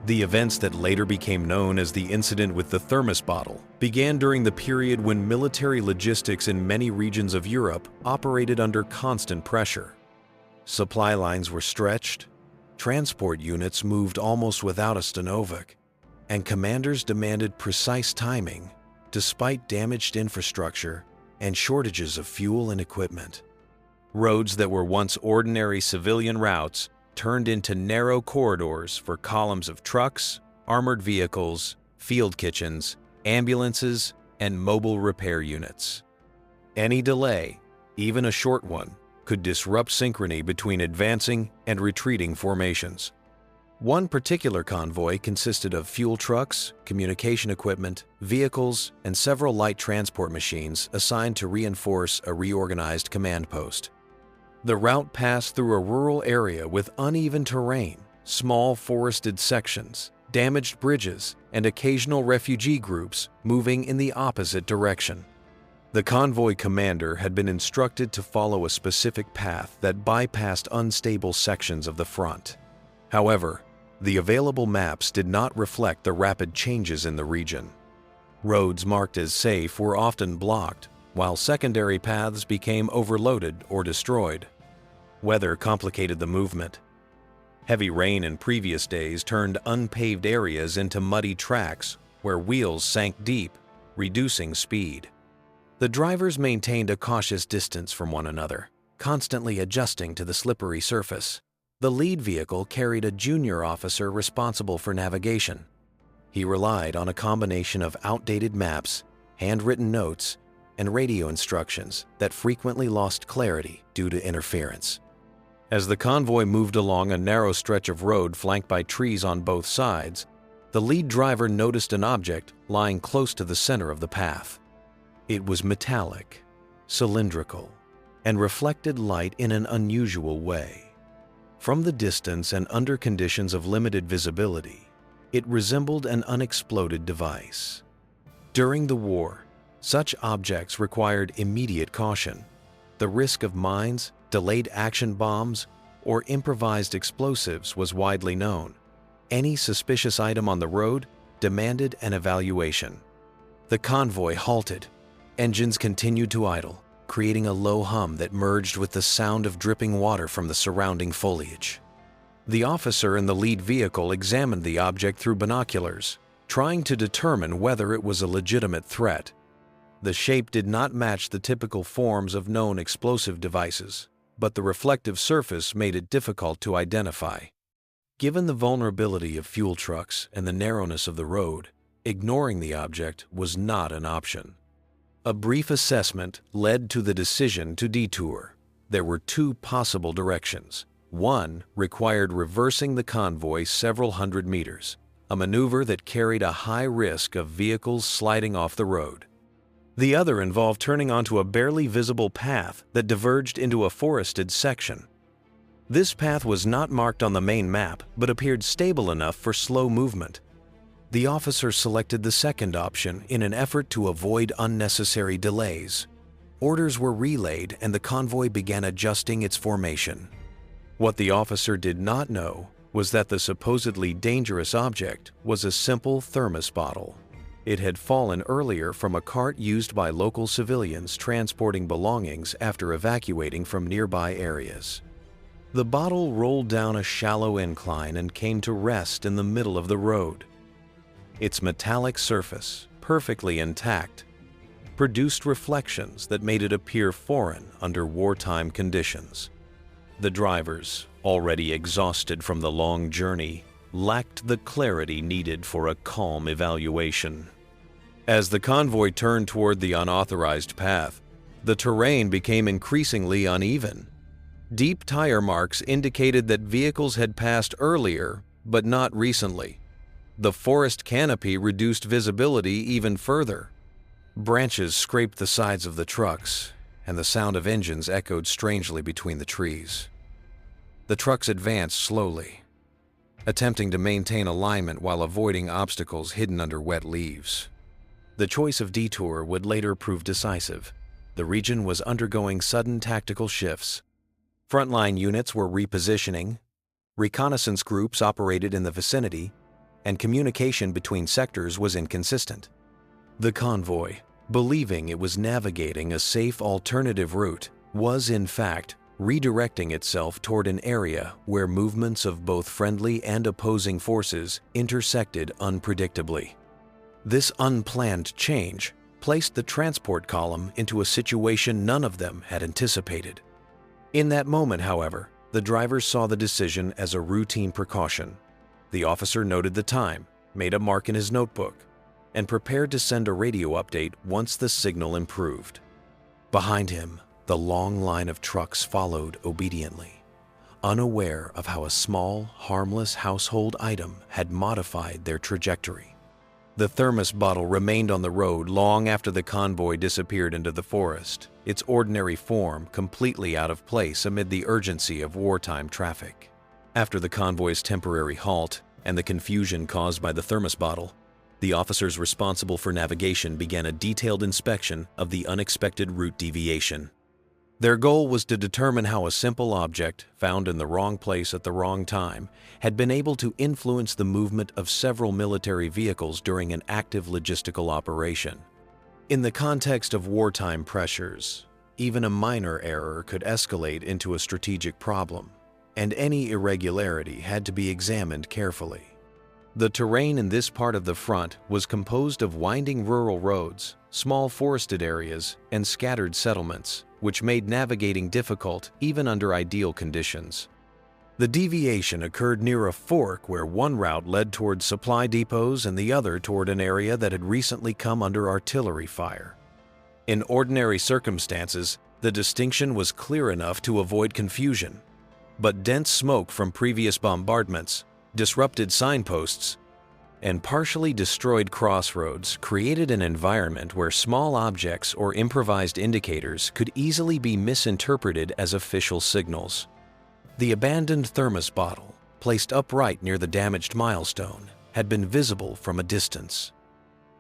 The events that later became known as the incident with the Thermos bottle began during the period when military logistics in many regions of Europe operated under constant pressure. Supply lines were stretched, transport units moved almost without a Stanovic, and commanders demanded precise timing despite damaged infrastructure and shortages of fuel and equipment. Roads that were once ordinary civilian routes turned into narrow corridors for columns of trucks, armored vehicles, field kitchens, ambulances, and mobile repair units. Any delay, even a short one, could disrupt synchrony between advancing and retreating formations. One particular convoy consisted of fuel trucks, communication equipment, vehicles, and several light transport machines assigned to reinforce a reorganized command post. The route passed through a rural area with uneven terrain, small forested sections, damaged bridges, and occasional refugee groups moving in the opposite direction. The convoy commander had been instructed to follow a specific path that bypassed unstable sections of the front. However, the available maps did not reflect the rapid changes in the region. Roads marked as safe were often blocked, while secondary paths became overloaded or destroyed. Weather complicated the movement. Heavy rain in previous days turned unpaved areas into muddy tracks where wheels sank deep, reducing speed. The drivers maintained a cautious distance from one another, constantly adjusting to the slippery surface. The lead vehicle carried a junior officer responsible for navigation. He relied on a combination of outdated maps, handwritten notes, and radio instructions that frequently lost clarity due to interference. As the convoy moved along a narrow stretch of road flanked by trees on both sides, the lead driver noticed an object lying close to the center of the path. It was metallic, cylindrical, and reflected light in an unusual way. From the distance and under conditions of limited visibility, it resembled an unexploded device. During the war, such objects required immediate caution. The risk of mines, delayed action bombs, or improvised explosives was widely known. Any suspicious item on the road demanded an evaluation. The convoy halted. Engines continued to idle, creating a low hum that merged with the sound of dripping water from the surrounding foliage. The officer in the lead vehicle examined the object through binoculars, trying to determine whether it was a legitimate threat. The shape did not match the typical forms of known explosive devices, but the reflective surface made it difficult to identify. Given the vulnerability of fuel trucks and the narrowness of the road, ignoring the object was not an option. A brief assessment led to the decision to detour. There were two possible directions. One required reversing the convoy several hundred meters, a maneuver that carried a high risk of vehicles sliding off the road. The other involved turning onto a barely visible path that diverged into a forested section. This path was not marked on the main map, but appeared stable enough for slow movement. The officer selected the second option in an effort to avoid unnecessary delays. Orders were relayed and the convoy began adjusting its formation. What the officer did not know was that the supposedly dangerous object was a simple thermos bottle. It had fallen earlier from a cart used by local civilians transporting belongings after evacuating from nearby areas. The bottle rolled down a shallow incline and came to rest in the middle of the road. Its metallic surface, perfectly intact, produced reflections that made it appear foreign under wartime conditions. The drivers, already exhausted from the long journey, lacked the clarity needed for a calm evaluation. As the convoy turned toward the unauthorized path, the terrain became increasingly uneven. Deep tire marks indicated that vehicles had passed earlier, but not recently. The forest canopy reduced visibility even further. Branches scraped the sides of the trucks, and the sound of engines echoed strangely between the trees. The trucks advanced slowly, attempting to maintain alignment while avoiding obstacles hidden under wet leaves. The choice of detour would later prove decisive. The region was undergoing sudden tactical shifts. Frontline units were repositioning, reconnaissance groups operated in the vicinity, and communication between sectors was inconsistent. The convoy, believing it was navigating a safe alternative route, was in fact redirecting itself toward an area where movements of both friendly and opposing forces intersected unpredictably. This unplanned change placed the transport column into a situation none of them had anticipated. In that moment, however, the drivers saw the decision as a routine precaution. The officer noted the time, made a mark in his notebook, and prepared to send a radio update once the signal improved. Behind him, the long line of trucks followed obediently, unaware of how a small, harmless household item had modified their trajectory. The thermos bottle remained on the road long after the convoy disappeared into the forest, its ordinary form completely out of place amid the urgency of wartime traffic. After the convoy's temporary halt and the confusion caused by the thermos bottle, the officers responsible for navigation began a detailed inspection of the unexpected route deviation. Their goal was to determine how a simple object, found in the wrong place at the wrong time, had been able to influence the movement of several military vehicles during an active logistical operation. In the context of wartime pressures, even a minor error could escalate into a strategic problem, and any irregularity had to be examined carefully. The terrain in this part of the front was composed of winding rural roads, small forested areas, and scattered settlements, which made navigating difficult even under ideal conditions. The deviation occurred near a fork where one route led toward supply depots and the other toward an area that had recently come under artillery fire. In ordinary circumstances, the distinction was clear enough to avoid confusion, but dense smoke from previous bombardments, disrupted signposts, and partially destroyed crossroads created an environment where small objects or improvised indicators could easily be misinterpreted as official signals. The abandoned thermos bottle, placed upright near the damaged milestone, had been visible from a distance.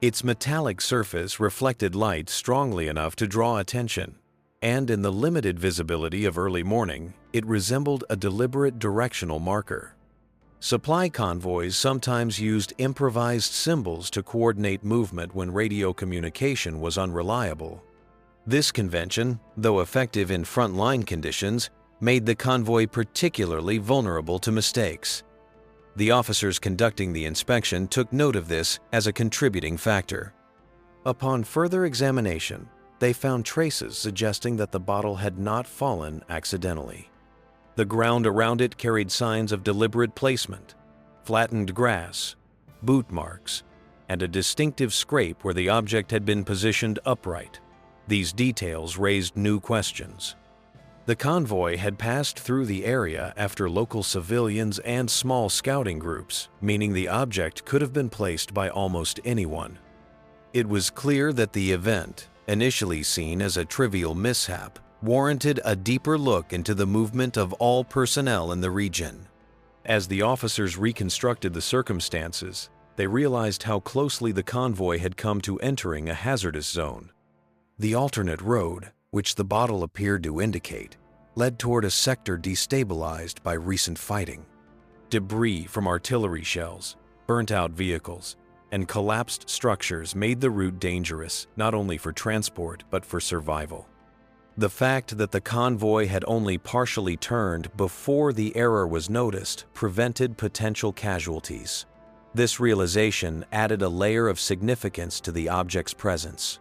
Its metallic surface reflected light strongly enough to draw attention, and in the limited visibility of early morning, it resembled a deliberate directional marker. Supply convoys sometimes used improvised symbols to coordinate movement when radio communication was unreliable. This convention, though effective in front-line conditions, made the convoy particularly vulnerable to mistakes. The officers conducting the inspection took note of this as a contributing factor. Upon further examination, they found traces suggesting that the bottle had not fallen accidentally. The ground around it carried signs of deliberate placement, flattened grass, boot marks, and a distinctive scrape where the object had been positioned upright. These details raised new questions. The convoy had passed through the area after local civilians and small scouting groups, meaning the object could have been placed by almost anyone. It was clear that the event, initially seen as a trivial mishap, warranted a deeper look into the movement of all personnel in the region. As the officers reconstructed the circumstances, they realized how closely the convoy had come to entering a hazardous zone. The alternate road, which the bottle appeared to indicate, led toward a sector destabilized by recent fighting. Debris from artillery shells, burnt-out vehicles, and collapsed structures made the route dangerous not only for transport but for survival. The fact that the convoy had only partially turned before the error was noticed prevented potential casualties. This realization added a layer of significance to the object's presence.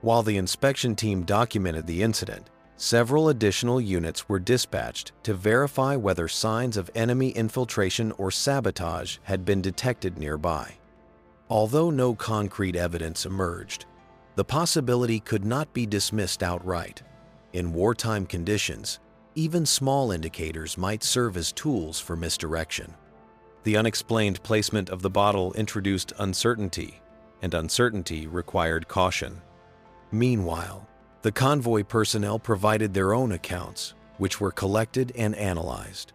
While the inspection team documented the incident, several additional units were dispatched to verify whether signs of enemy infiltration or sabotage had been detected nearby. Although no concrete evidence emerged, the possibility could not be dismissed outright. In wartime conditions, even small indicators might serve as tools for misdirection. The unexplained placement of the bottle introduced uncertainty, and uncertainty required caution. Meanwhile, the convoy personnel provided their own accounts, which were collected and analyzed.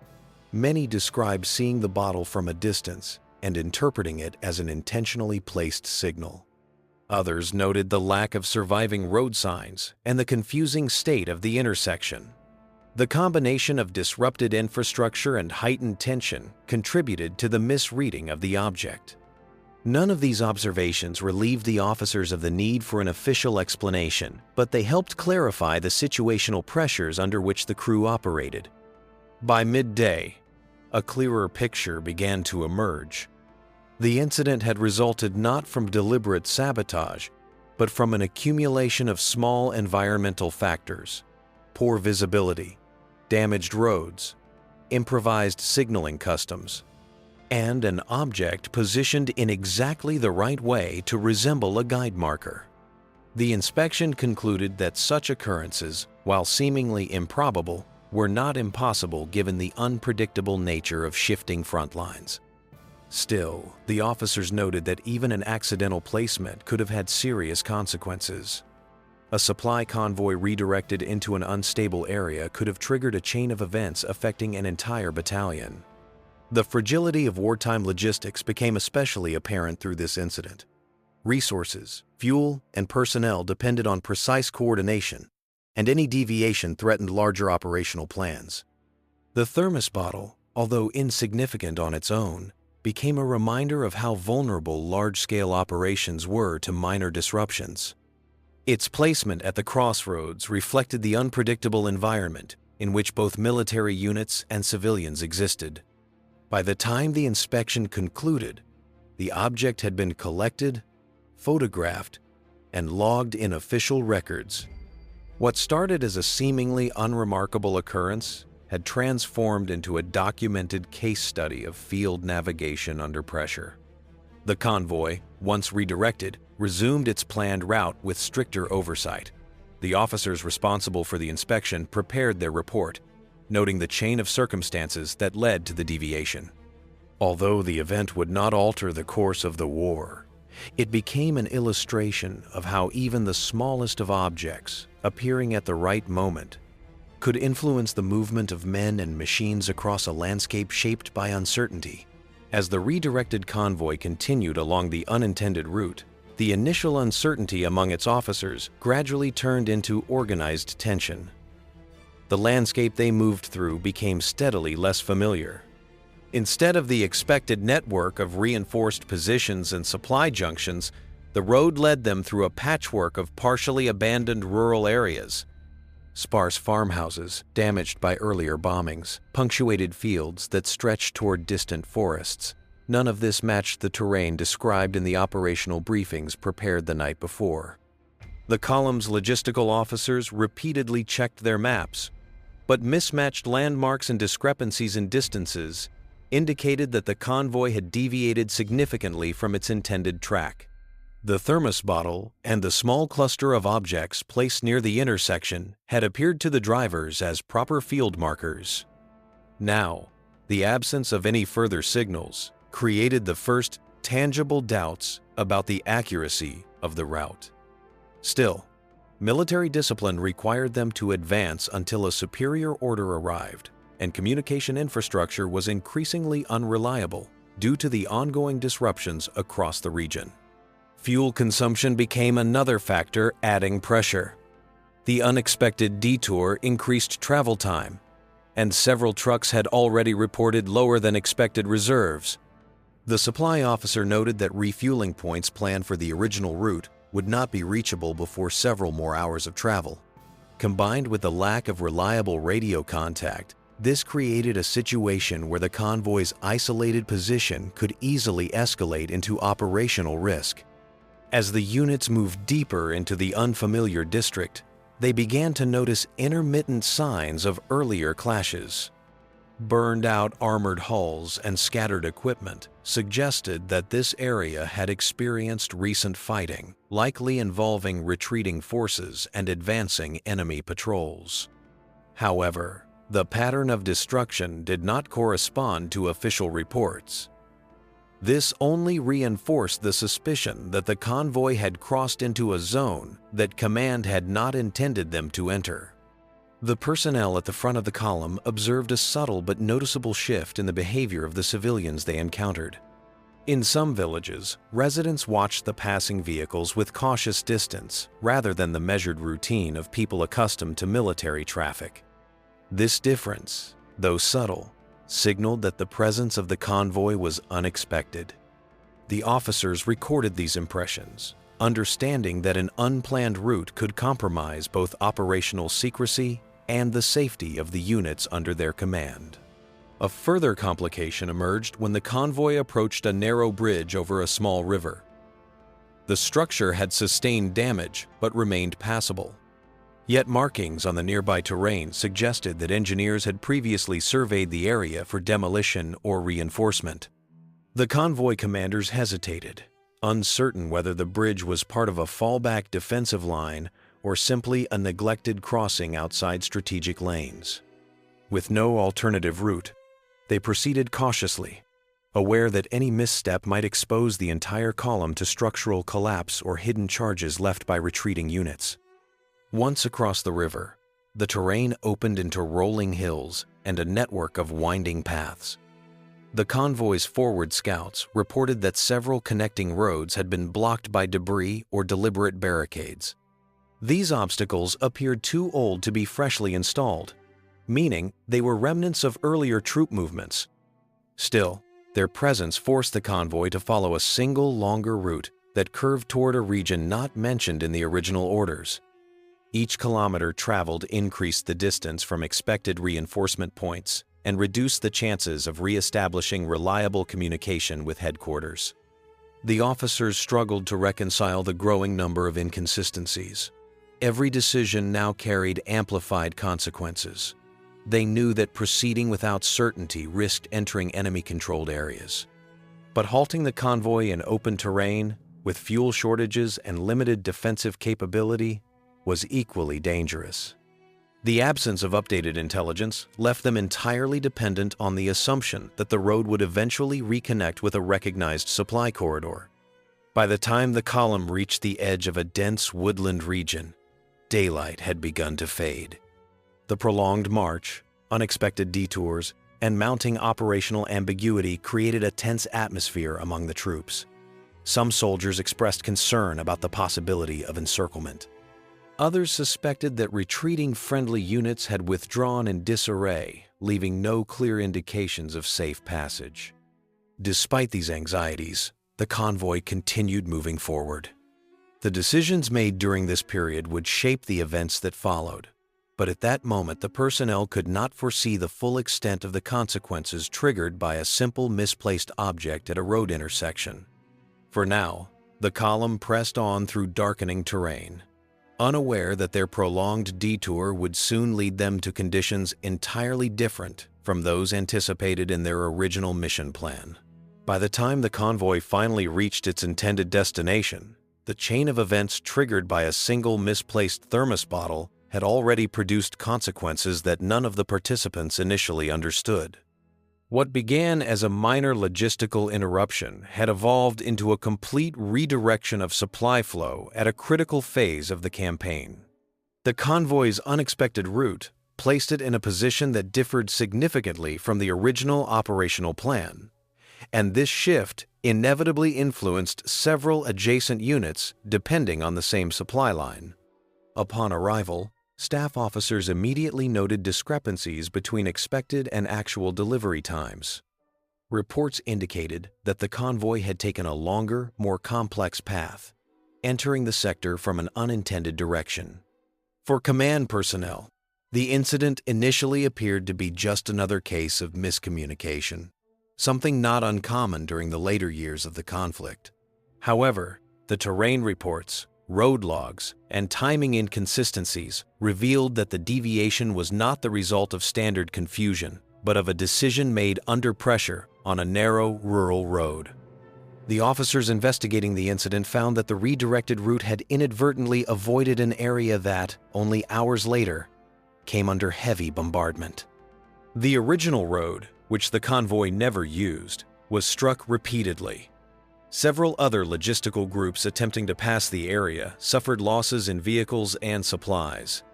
Many described seeing the bottle from a distance and interpreting it as an intentionally placed signal. Others noted the lack of surviving road signs and the confusing state of the intersection. The combination of disrupted infrastructure and heightened tension contributed to the misreading of the object. None of these observations relieved the officers of the need for an official explanation, but they helped clarify the situational pressures under which the crew operated. By midday, a clearer picture began to emerge. The incident had resulted not from deliberate sabotage, but from an accumulation of small environmental factors: poor visibility, damaged roads, improvised signaling customs, and an object positioned in exactly the right way to resemble a guide marker. The inspection concluded that such occurrences, while seemingly improbable, were not impossible given the unpredictable nature of shifting front lines. Still, the officers noted that even an accidental placement could have had serious consequences. A supply convoy redirected into an unstable area could have triggered a chain of events affecting an entire battalion. The fragility of wartime logistics became especially apparent through this incident. Resources, fuel, and personnel depended on precise coordination, and any deviation threatened larger operational plans. The thermos bottle, although insignificant on its own, became a reminder of how vulnerable large-scale operations were to minor disruptions. Its placement at the crossroads reflected the unpredictable environment in which both military units and civilians existed. By the time the inspection concluded, the object had been collected, photographed, and logged in official records. What started as a seemingly unremarkable occurrence had transformed into a documented case study of field navigation under pressure. The convoy, once redirected, resumed its planned route with stricter oversight. The officers responsible for the inspection prepared their report, noting the chain of circumstances that led to the deviation. Although the event would not alter the course of the war, it became an illustration of how even the smallest of objects, appearing at the right moment, could influence the movement of men and machines across a landscape shaped by uncertainty. As the redirected convoy continued along the unintended route, the initial uncertainty among its officers gradually turned into organized tension. The landscape they moved through became steadily less familiar. Instead of the expected network of reinforced positions and supply junctions, the road led them through a patchwork of partially abandoned rural areas. Sparse farmhouses, damaged by earlier bombings, punctuated fields that stretched toward distant forests. None of this matched the terrain described in the operational briefings prepared the night before. The column's logistical officers repeatedly checked their maps, but mismatched landmarks and discrepancies in distances indicated that the convoy had deviated significantly from its intended track. The thermos bottle and the small cluster of objects placed near the intersection had appeared to the drivers as proper field markers. Now, the absence of any further signals created the first tangible doubts about the accuracy of the route. Still, military discipline required them to advance until a superior order arrived, and communication infrastructure was increasingly unreliable due to the ongoing disruptions across the region. Fuel consumption became another factor adding pressure. The unexpected detour increased travel time, and several trucks had already reported lower than expected reserves. The supply officer noted that refueling points planned for the original route would not be reachable before several more hours of travel. Combined with the lack of reliable radio contact, this created a situation where the convoy's isolated position could easily escalate into operational risk. As the units moved deeper into the unfamiliar district, they began to notice intermittent signs of earlier clashes. Burned-out armored hulls and scattered equipment suggested that this area had experienced recent fighting, likely involving retreating forces and advancing enemy patrols. However, the pattern of destruction did not correspond to official reports. This only reinforced the suspicion that the convoy had crossed into a zone that command had not intended them to enter. The personnel at the front of the column observed a subtle but noticeable shift in the behavior of the civilians they encountered. In some villages, residents watched the passing vehicles with cautious distance rather than the measured routine of people accustomed to military traffic. This difference, though subtle, signaled that the presence of the convoy was unexpected. The officers recorded these impressions, understanding that an unplanned route could compromise both operational secrecy and the safety of the units under their command. A further complication emerged when the convoy approached a narrow bridge over a small river. The structure had sustained damage but remained passable. Yet markings on the nearby terrain suggested that engineers had previously surveyed the area for demolition or reinforcement. The convoy commanders hesitated, uncertain whether the bridge was part of a fallback defensive line or simply a neglected crossing outside strategic lanes. With no alternative route, they proceeded cautiously, aware that any misstep might expose the entire column to structural collapse or hidden charges left by retreating units. Once across the river, the terrain opened into rolling hills and a network of winding paths. The convoy's forward scouts reported that several connecting roads had been blocked by debris or deliberate barricades. These obstacles appeared too old to be freshly installed, meaning they were remnants of earlier troop movements. Still, their presence forced the convoy to follow a single longer route that curved toward a region not mentioned in the original orders. Each kilometer traveled increased the distance from expected reinforcement points and reduced the chances of re-establishing reliable communication with headquarters. The officers struggled to reconcile the growing number of inconsistencies. Every decision now carried amplified consequences. They knew that proceeding without certainty risked entering enemy-controlled areas. But halting the convoy in open terrain, with fuel shortages and limited defensive capability, was equally dangerous. The absence of updated intelligence left them entirely dependent on the assumption that the road would eventually reconnect with a recognized supply corridor. By the time the column reached the edge of a dense woodland region, daylight had begun to fade. The prolonged march, unexpected detours, and mounting operational ambiguity created a tense atmosphere among the troops. Some soldiers expressed concern about the possibility of encirclement. Others suspected that retreating friendly units had withdrawn in disarray, leaving no clear indications of safe passage. Despite these anxieties, the convoy continued moving forward. The decisions made during this period would shape the events that followed, but at that moment the personnel could not foresee the full extent of the consequences triggered by a simple misplaced object at a road intersection. For now, the column pressed on through darkening terrain, unaware that their prolonged detour would soon lead them to conditions entirely different from those anticipated in their original mission plan. By the time the convoy finally reached its intended destination, the chain of events triggered by a single misplaced thermos bottle had already produced consequences that none of the participants initially understood. What began as a minor logistical interruption had evolved into a complete redirection of supply flow at a critical phase of the campaign. The convoy's unexpected route placed it in a position that differed significantly from the original operational plan, and this shift inevitably influenced several adjacent units depending on the same supply line. Upon arrival, staff officers immediately noted discrepancies between expected and actual delivery times. Reports indicated that the convoy had taken a longer, more complex path, entering the sector from an unintended direction. For command personnel, the incident initially appeared to be just another case of miscommunication, something not uncommon during the later years of the conflict. However, the terrain reports, road logs, and timing inconsistencies revealed that the deviation was not the result of standard confusion, but of a decision made under pressure on a narrow rural road. The officers investigating the incident found that the redirected route had inadvertently avoided an area that, only hours later, came under heavy bombardment. The original road, which the convoy never used, was struck repeatedly. Several other logistical groups attempting to pass the area suffered losses in vehicles and supplies.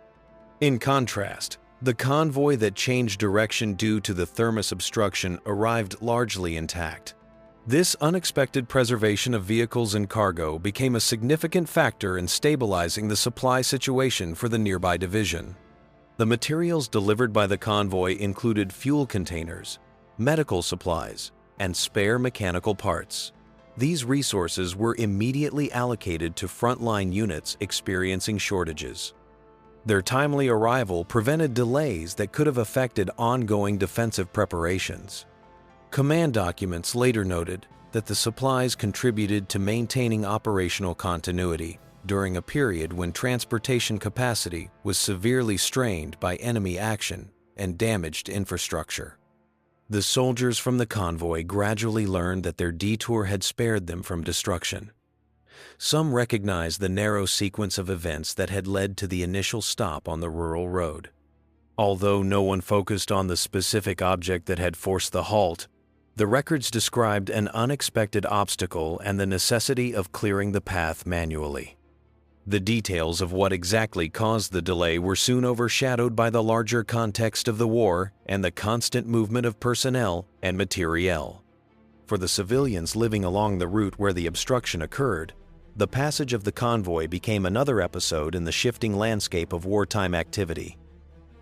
In contrast, the convoy that changed direction due to the Thermos obstruction arrived largely intact. This unexpected preservation of vehicles and cargo became a significant factor in stabilizing the supply situation for the nearby division. The materials delivered by the convoy included fuel containers, medical supplies, and spare mechanical parts. These resources were immediately allocated to frontline units experiencing shortages. Their timely arrival prevented delays that could have affected ongoing defensive preparations. Command documents later noted that the supplies contributed to maintaining operational continuity during a period when transportation capacity was severely strained by enemy action and damaged infrastructure. The soldiers from the convoy gradually learned that their detour had spared them from destruction. Some recognized the narrow sequence of events that had led to the initial stop on the rural road. Although no one focused on the specific object that had forced the halt, the records described an unexpected obstacle and the necessity of clearing the path manually. The details of what exactly caused the delay were soon overshadowed by the larger context of the war and the constant movement of personnel and materiel. For the civilians living along the route where the obstruction occurred, the passage of the convoy became another episode in the shifting landscape of wartime activity.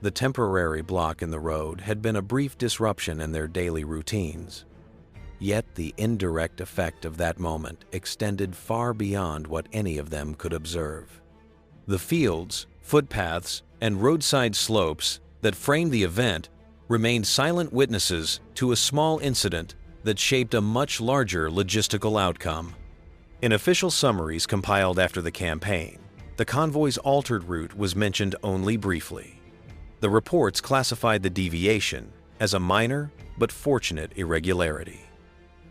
The temporary block in the road had been a brief disruption in their daily routines. Yet the indirect effect of that moment extended far beyond what any of them could observe. The fields, footpaths, and roadside slopes that framed the event remained silent witnesses to a small incident that shaped a much larger logistical outcome. In official summaries compiled after the campaign, the convoy's altered route was mentioned only briefly. The reports classified the deviation as a minor but fortunate irregularity.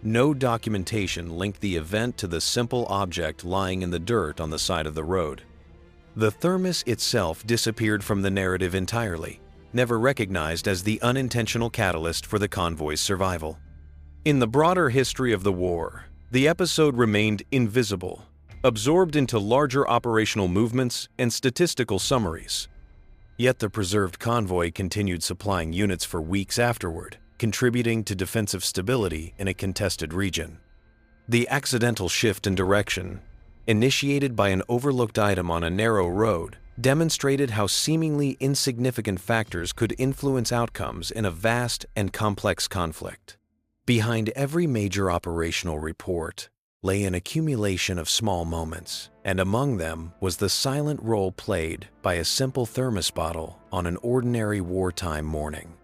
No documentation linked the event to the simple object lying in the dirt on the side of the road. The Thermos itself disappeared from the narrative entirely, never recognized as the unintentional catalyst for the convoy's survival. In the broader history of the war, the episode remained invisible, absorbed into larger operational movements and statistical summaries. Yet the preserved convoy continued supplying units for weeks afterward, contributing to defensive stability in a contested region. The accidental shift in direction, initiated by an overlooked item on a narrow road, demonstrated how seemingly insignificant factors could influence outcomes in a vast and complex conflict. Behind every major operational report lay an accumulation of small moments, and among them was the silent role played by a simple thermos bottle on an ordinary wartime morning.